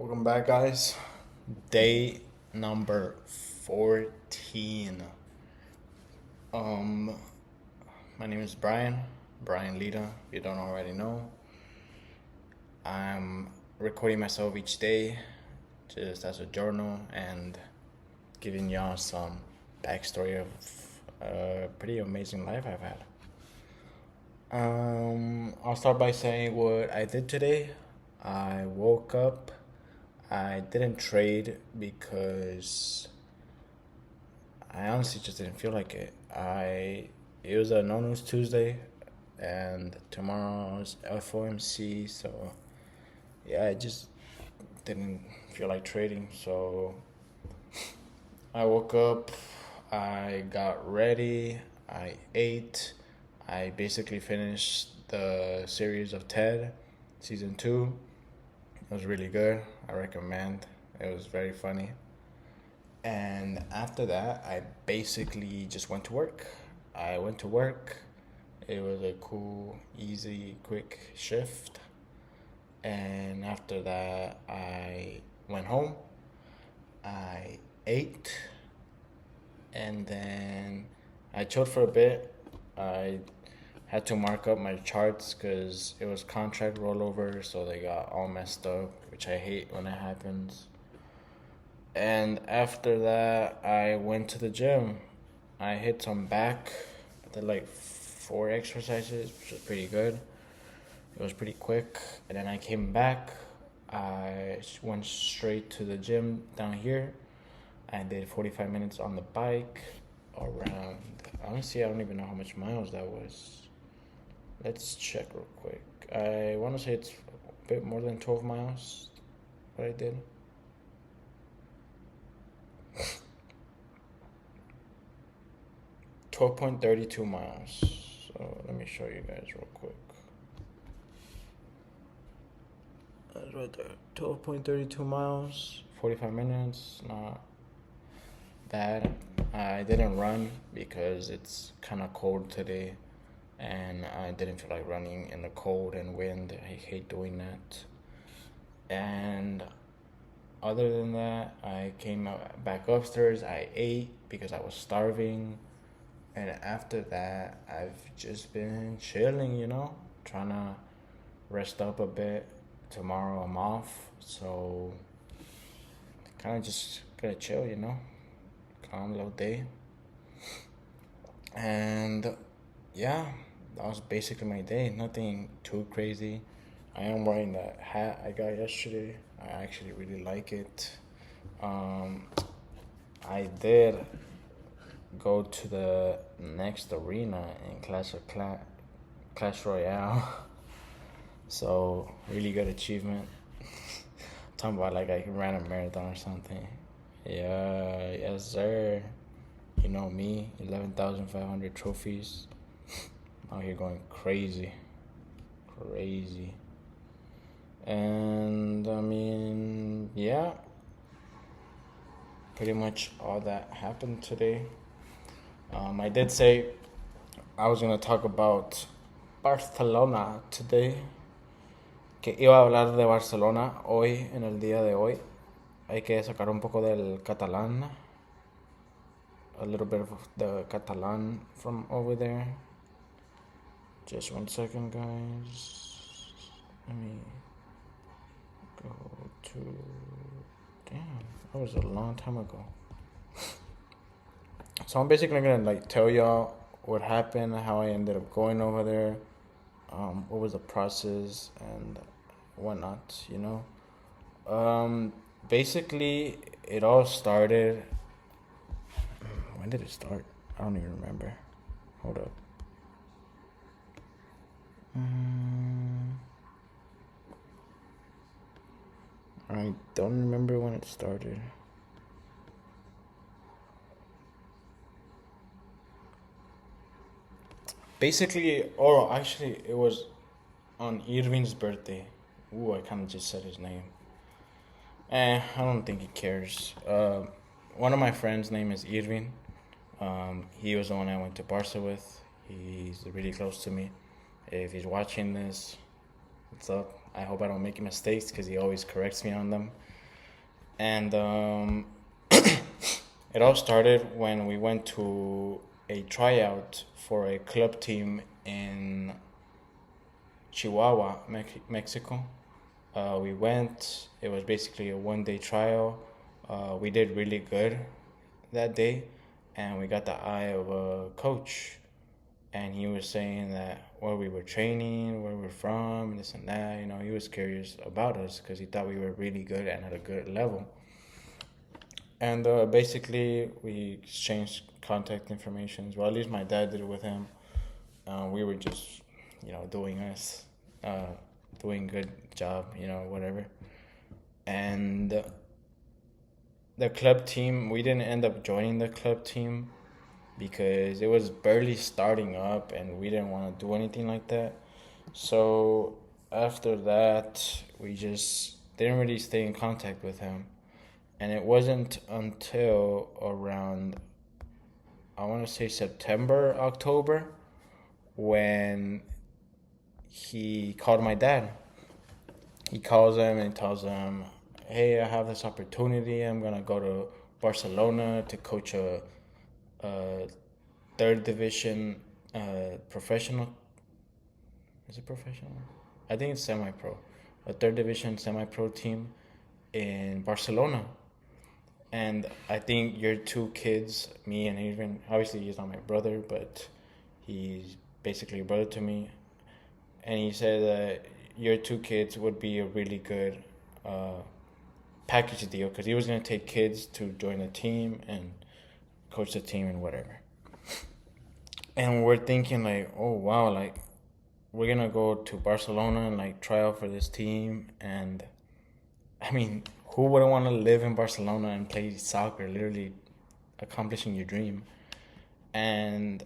Welcome back, guys. Day number 14. Um, my name is Brian Lita, if you don't already know. I'm recording myself each day just as a journal and giving y'all some backstory of a pretty amazing life I've had. I'll start by saying what I did today. I woke up. I didn't trade because I honestly just didn't feel like it. It was a no news Tuesday, and tomorrow's FOMC, so yeah, I just didn't feel like trading. So I woke up, I got ready, I ate, I basically finished the series of Ted, season 2. It was really good. I recommend. It was very funny. And after that, I basically just went to work. I went to work. It was a cool, easy, quick shift. And after that, I went home. I ate. And then I chilled for a bit. I had to mark up my charts because it was contract rollover, so they got all messed up, which I hate when it happens. And after that, I went to the gym. I hit some back. I did like 4 exercises, which was pretty good. It was pretty quick. And then I came back. I went straight to the gym down here. I did 45 minutes on the bike around, honestly, I don't even know how much miles that was. Let's check real quick. I want to say it's a bit more than 12 miles, what I did. .32 miles. So let me show you guys real quick. That's right there. 12.32 miles, 45 minutes, not bad. I didn't run because it's kind of cold today. And I didn't feel like running in the cold and wind. I hate doing that. And other than that, I came back upstairs. I ate because I was starving. And after that, I've just been chilling, trying to rest up a bit. Tomorrow I'm off, so kind of just gonna chill, calm little day. And yeah, that was basically my day. Nothing too crazy. I am wearing that hat I got yesterday. I actually really like it. I did go to the next arena in Clash Royale. So really good achievement. Talking about like I ran a marathon or something. Yeah, yes sir. You know me, 11,500 trophies. Out here going crazy. And I mean, yeah, pretty much all that happened today. I did say I was going to talk about Barcelona today. Que iba a hablar de Barcelona hoy, en el día de hoy. Hay que sacar un poco del catalán. A little bit of the Catalan from over there. Just 1 second, guys. Let me go to... Damn, that was a long time ago. So I'm basically gonna tell y'all what happened, how I ended up going over there, what was the process and whatnot, Basically, it all started... When did it start? I don't even remember. Hold up. I don't remember when it started. Basically, actually, it was on Irving's birthday. Ooh, I kind of just said his name. I don't think he cares. One of my friends' name is Irving. He was the one I went to Barca with. He's really close to me. If he's watching this, what's up? I hope I don't make mistakes because he always corrects me on them. And it all started when we went to a tryout for a club team in Chihuahua, Mexico. We went. It was basically a 1 day trial. We did really good that day, and we got the eye of a coach. And he was saying that where we were training, where we're from, this and that. You know, he was curious about us because he thought we were really good and at a good level. And basically, we exchanged contact information. Well, at least my dad did it with him. We were just, doing us, doing good job, whatever. And the club team, we didn't end up joining the club team because it was barely starting up and we didn't want to do anything like that. So after that, we just didn't really stay in contact with him. And it wasn't until around, I want to say September, October, when he called my dad. He calls him and tells him, hey, I have this opportunity. I'm going to go to Barcelona to coach a third division professional. Is it professional? I think it's semi-pro. A third division semi-pro team in Barcelona. And I think your two kids, me and Adrian, obviously he's not my brother, but he's basically a brother to me. And he said that your two kids would be a really good package deal because he was going to take kids to join the team and coach the team and whatever. And we're thinking like, oh wow, like we're going to go to Barcelona and like try out for this team. And I mean, who wouldn't want to live in Barcelona and play soccer, literally accomplishing your dream? And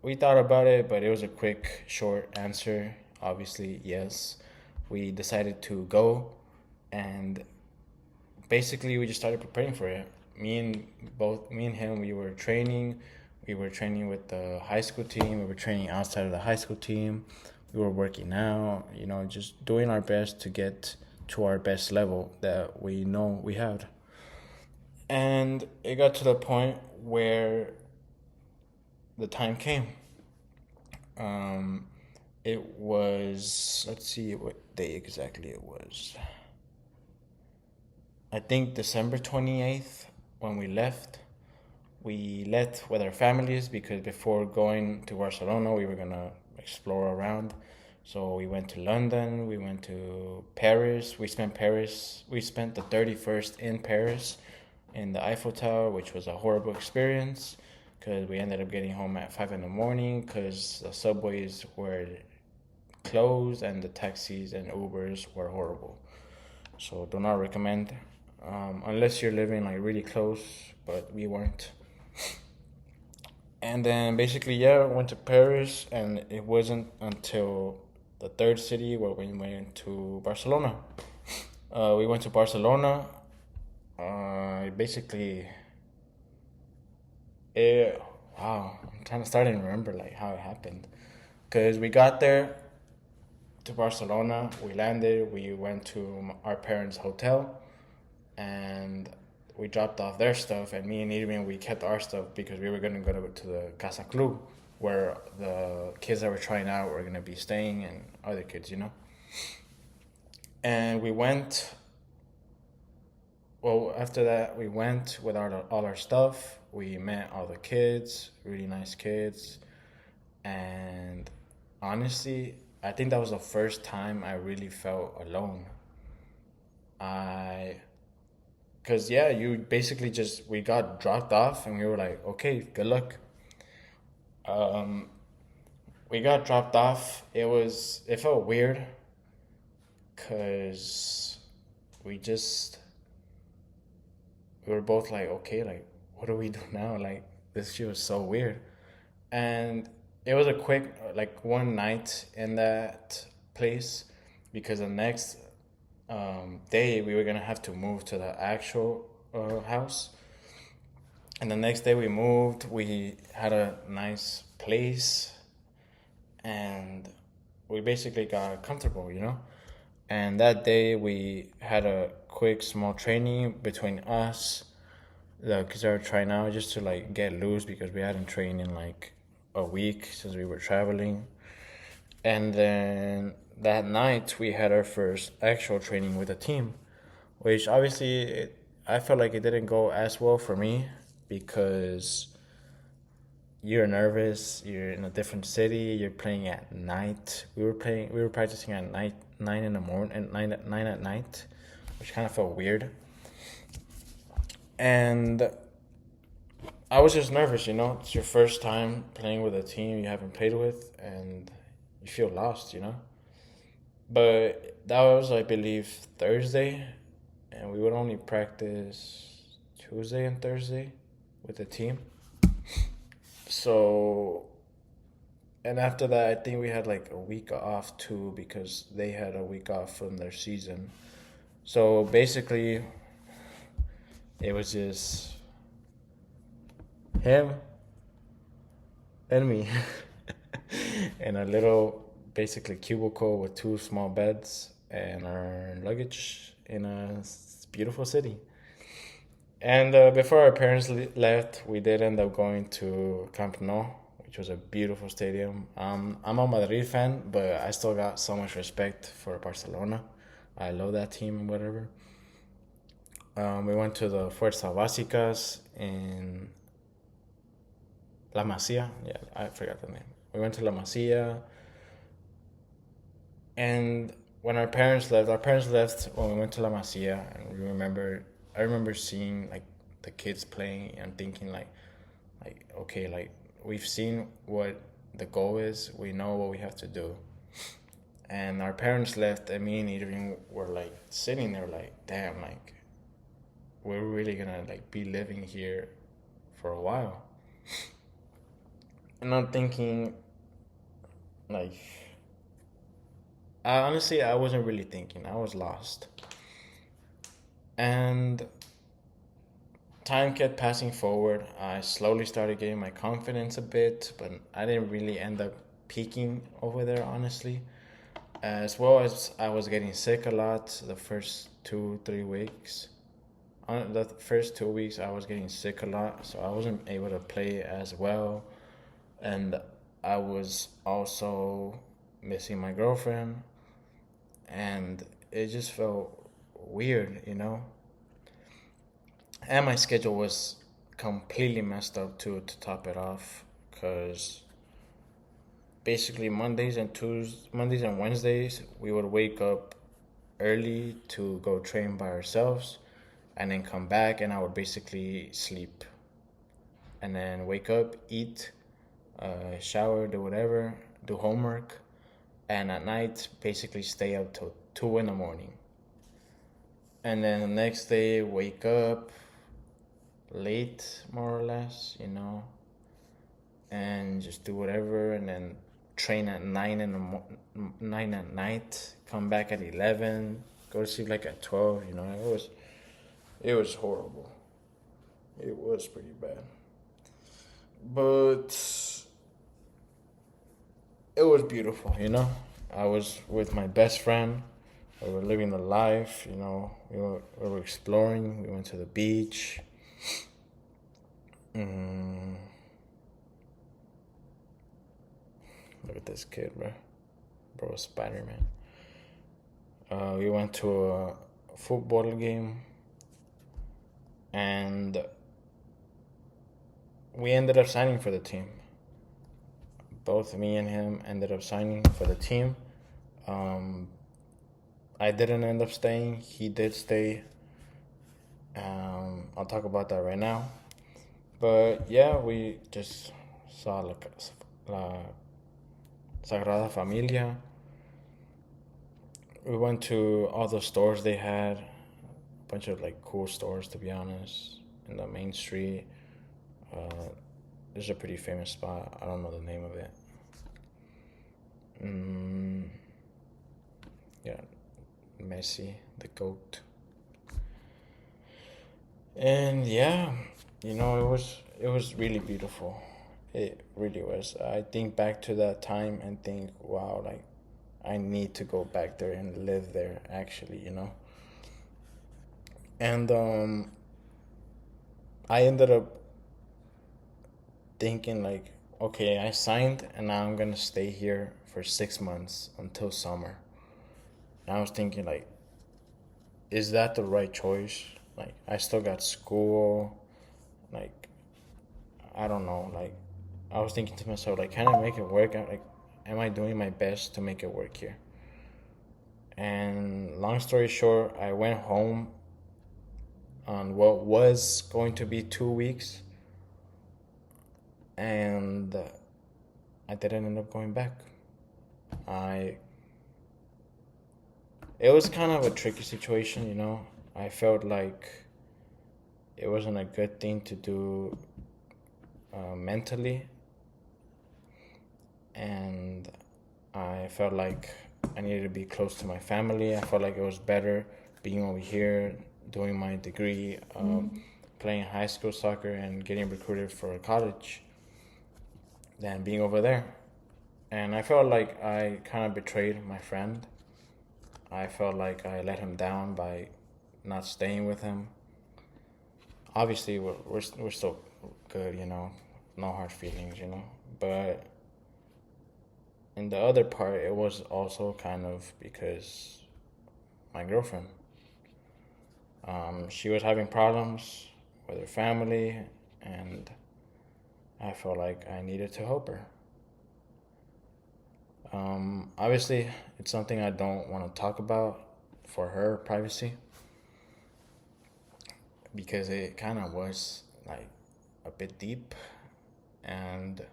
we thought about it, but it was a quick, short answer. Obviously, yes. We decided to go, and basically we just started preparing for it. Me and him, we were training. We were training with the high school team. We were training outside of the high school team. We were working out, just doing our best to get to our best level that we know we had. And it got to the point where the time came. It was, let's see what day exactly it was. I think December 28th when we left. We left with our families because before going to Barcelona, we were going to explore around. So we went to London, we went to Paris. We spent the 31st in Paris in the Eiffel Tower, which was a horrible experience because we ended up getting home at 5 in the morning because the subways were closed and the taxis and Ubers were horrible. So do not recommend unless you're living like really close, but we weren't. And then basically, went to Paris, and it wasn't until the third city where we went to Barcelona. We went to Barcelona. Basically, wow, I'm kind of starting to remember like how it happened, because we got there to Barcelona. We landed. We went to our parents' hotel, and we dropped off their stuff, and me and Adrian, we kept our stuff because we were going to go to the Casa Club where the kids that were trying out were going to be staying and other kids, And we went, after that, we went with all our stuff. We met all the kids, really nice kids. And honestly, I think that was the first time I really felt alone. Because, you basically we got dropped off and we were like, okay, good luck. We got dropped off. It felt weird because we were both like, okay, like, what do we do now? Like, this shit was so weird. And it was a quick, like, one night in that place because the next day we were gonna have to move to the actual house. And the next day we moved. We had a nice place and we basically got comfortable, And that day we had a quick small training between us, the kids are trying out, just to like get loose because we hadn't trained in like a week since we were traveling. And then that night we had our first actual training with the team, which obviously I felt like it didn't go as well for me because you're nervous, you're in a different city, you're playing at night. We were practicing at night, 9 in the morning and nine at night, which kind of felt weird. And I was just nervous, It's your first time playing with a team you haven't played with, and you feel lost. But that was, I believe, Thursday, and we would only practice Tuesday and Thursday with the team. So, and after that, I think we had like a week off too because they had a week off from their season. So basically, it was just him and me in a little, basically, cubicle with two small beds and our luggage in a beautiful city. And before our parents left, we did end up going to Camp Nou, which was a beautiful stadium. I'm a Madrid fan, but I still got so much respect for Barcelona. I love that team and whatever. We went to the Fuerza Básicas in La Masia. Yeah, I forgot the name. We went to La Masia. And when our parents left when we went to La Masia, and I remember seeing like the kids playing and thinking like okay, like we've seen what the goal is, we know what we have to do. And our parents left, and me and Adrian were like sitting there, like, damn, like we're really gonna like be living here for a while. And I'm thinking, like, I wasn't really thinking. I was lost. And time kept passing forward. I slowly started getting my confidence a bit, but I didn't really end up peaking over there, honestly. As well as I was getting sick a lot the first 2, 3 weeks. On the first 2 weeks, I was getting sick a lot, so I wasn't able to play as well. And I was also missing my girlfriend, and it just felt weird. And my schedule was completely messed up too, to top it off, because basically Mondays and Wednesdays we would wake up early to go train by ourselves, and then come back, and I would basically sleep, and then wake up, eat, shower, do whatever, do homework, and at night basically stay up till 2 in the morning. And then the next day wake up late, more or less, and just do whatever, and then train at 9 at night, come back at 11, go to sleep like at 12. It was horrible. It was pretty bad, but it was beautiful. I was with my best friend. We were living the life. We were exploring. We went to the beach. Look at this kid, bro. Bro, Spider-Man. We went to a football game, and we ended up signing for the team. Both me and him ended up signing for the team. I didn't end up staying. He did stay. I'll talk about that right now. But yeah, we just saw La Sagrada Familia. We went to all the stores they had. A bunch of like cool stores, to be honest, in the main street. There's a pretty famous spot. I don't know the name of it. Yeah, Messi, the GOAT. And yeah, it was really beautiful. It really was. I think back to that time and think, wow, like I need to go back there and live there, actually, And I ended up thinking, like, okay, I signed and now I'm gonna stay here for 6 months until summer. And I was thinking, like, is that the right choice? Like, I still got school. Like, I don't know. Like, I was thinking to myself, like, can I make it work? Like, am I doing my best to make it work here? And long story short, I went home on what was going to be 2 weeks, and I didn't end up going back. I It was kind of a tricky situation. I felt like it wasn't a good thing to do mentally, and I felt like I needed to be close to my family. I felt like it was better being over here, doing my degree, playing high school soccer and getting recruited for college than being over there. And I felt like I kind of betrayed my friend. I felt like I let him down by not staying with him. Obviously, we're still good, no hard feelings. But in the other part, it was also kind of because my girlfriend. She was having problems with her family, and I felt like I needed to help her. Obviously, it's something I don't want to talk about for her privacy, because it kind of was like a bit deep, and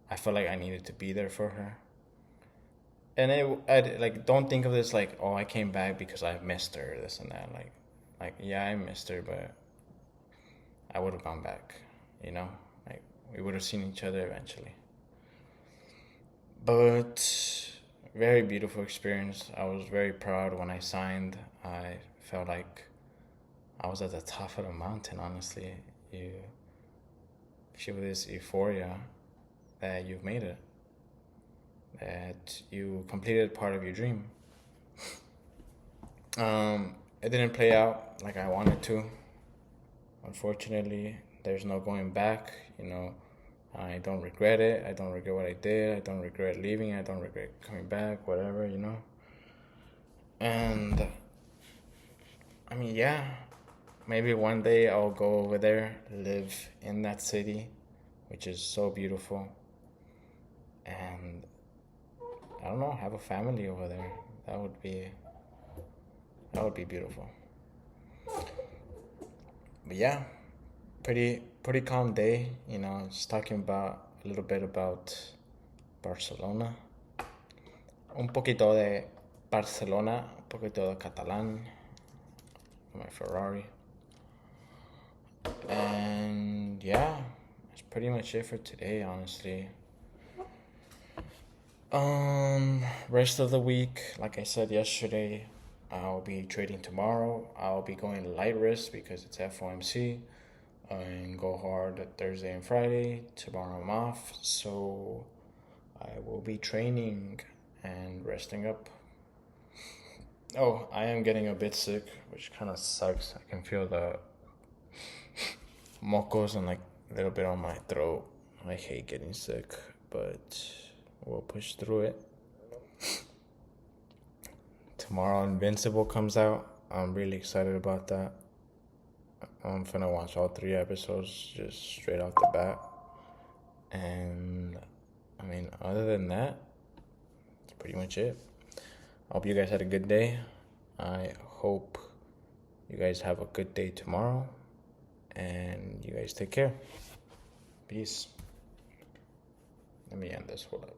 I felt like I needed to be there for her. And I like, don't think of this like, oh, I came back because I missed her, this and that. Like yeah, I missed her, but I would have gone back. Like, we would have seen each other eventually. But very beautiful experience. I was very proud when I signed. I felt like I was at the top of the mountain, honestly. You feel this euphoria that you've made it, that you completed part of your dream. It didn't play out like I wanted to. Unfortunately, there's no going back. I don't regret it. I don't regret what I did. I don't regret leaving. I don't regret coming back, whatever. And I mean, yeah, maybe one day I'll go over there, live in that city, which is so beautiful. And I don't know, have a family over there. That would be beautiful. But yeah, pretty calm day. Just talking about a little bit about Barcelona, un poquito de Barcelona, un poquito de catalán, my Ferrari, and yeah, that's pretty much it for today, honestly. Rest of the week, like I said yesterday, I'll be trading tomorrow. I'll be going light risk because it's FOMC, and go hard at Thursday and Friday. Tomorrow I'm off, so I will be training and resting up. Oh, I am getting a bit sick, which kind of sucks. I can feel the mocos and like a little bit on my throat. I hate getting sick, but we'll push through it. Tomorrow Invincible comes out. I'm really excited about that. I'm finna watch all 3 episodes just straight off the bat. And I mean, other than that, that's pretty much it. I hope you guys had a good day. I hope you guys have a good day tomorrow. And you guys take care. Peace. Let me end this. Hold up.